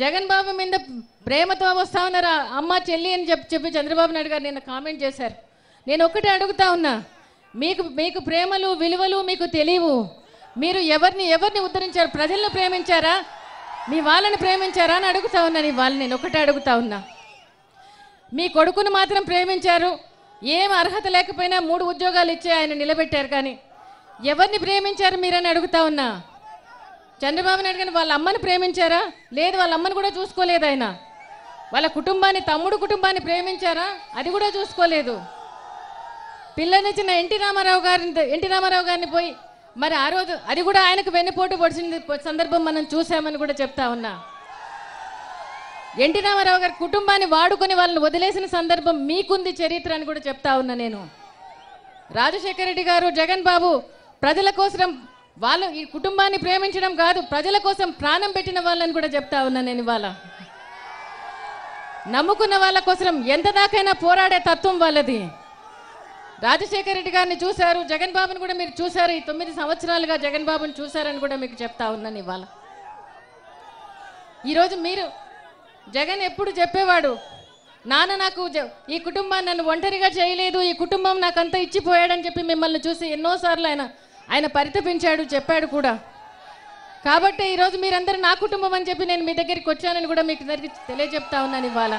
జగన్ బాబు మీద ప్రేమతో వస్తా ఉన్నారా అమ్మ చెల్లి అని చెప్పి చంద్రబాబు నాయుడు గారు నిన్న కామెంట్ చేశారు. నేను ఒక్కటే అడుగుతా ఉన్నా, మీకు ప్రేమలు విలువలు మీకు తెలియవు. మీరు ఎవరిని ఉద్ధరించారు? ప్రజలను ప్రేమించారా? మీ వాళ్ళని ప్రేమించారా అని అడుగుతా ఉన్నాను. వాళ్ళని నేను ఒకటే అడుగుతా ఉన్నా. మీ కొడుకును మాత్రం ప్రేమించారు. ఏం అర్హత లేకపోయినా 3 ఉద్యోగాలు ఇచ్చి ఆయన నిలబెట్టారు. కానీ ఎవరిని ప్రేమించారు మీరని అడుగుతా ఉన్నా. చంద్రబాబు నాయుడు గారిని వాళ్ళ అమ్మని ప్రేమించారా? లేదు, వాళ్ళ అమ్మని కూడా చూసుకోలేదు ఆయన. వాళ్ళ కుటుంబాన్ని, తమ్ముడు కుటుంబాన్ని ప్రేమించారా? అది కూడా చూసుకోలేదు. పిల్లనిచ్చిన ఎన్టీ రామారావు గారిని పోయి మరి ఆ రోజు అది కూడా ఆయనకు వెన్నుపోటు పొడిచిన సందర్భం మనం చూసామని కూడా చెప్తా ఉన్నా. ఎన్టీ రామారావు గారి కుటుంబాన్ని వాడుకొని వాళ్ళని వదిలేసిన సందర్భం మీకుంది చరిత్ర అని కూడా చెప్తా ఉన్నా నేను. రాజశేఖర రెడ్డి గారు, జగన్ బాబు ప్రజల కోసం వాళ్ళు ఈ కుటుంబాన్ని ప్రేమించడం కాదు, ప్రజల కోసం ప్రాణం పెట్టిన వాళ్ళని కూడా చెప్తా ఉన్నా నేను. ఇవాళ నమ్ముకున్న వాళ్ళ కోసం ఎంత దాకైనా పోరాడే తత్వం వాళ్ళది. రాజశేఖర రెడ్డి గారిని చూశారు, జగన్ బాబుని కూడా మీరు చూశారు. ఈ 9 సంవత్సరాలుగా జగన్ బాబుని చూశారని కూడా మీకు చెప్తా ఉన్నాను. ఇవాళ ఈరోజు మీరు జగన్ ఎప్పుడు చెప్పేవాడు, నాన్న నాకు ఈ కుటుంబాన్ని నన్ను ఒంటరిగా చేయలేదు, ఈ కుటుంబం నాకంతా ఇచ్చిపోయాడని చెప్పి మిమ్మల్ని చూసి ఎన్నోసార్లు ఆయన పరితపించాడు, చెప్పాడు కూడా. కాబట్టి ఈరోజు మీరందరూ నా కుటుంబం అని చెప్పి నేను మీ దగ్గరికి వచ్చానని కూడా మీకు తెలియజెప్తా ఉన్నాను ఇవాళ.